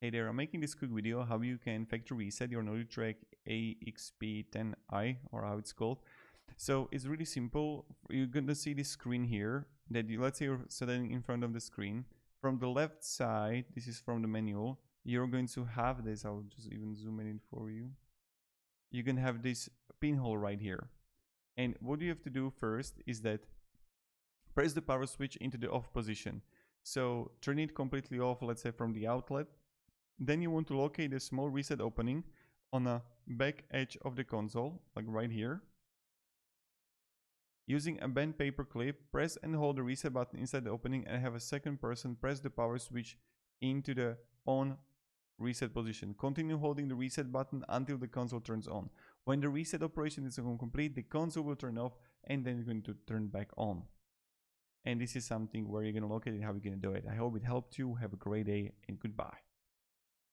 Hey there, I'm making this quick video how you can factory reset your Nordictrack AXP10i, or how it's called. So it's really simple. You're going to see this screen here that let's say you're sitting in front of the screen. From the left side, this is from the menu, you're going to have this. I'll just even zoom in for you. You can have this pinhole right here. And what you have to do first is that press the power switch into the off position. So turn it completely off, let's say from the outlet. Then you want to locate a small reset opening on a back edge of the console, like right here. Using a bent paper clip, press and hold the reset button inside the opening and have a second person press the power switch into the on reset position. Continue holding the reset button until the console turns on. When the reset operation is complete, the console will turn off and then you're going to turn back on. And this is something where you're going to locate it, how you're going to do it. I hope it helped you. Have a great day and goodbye.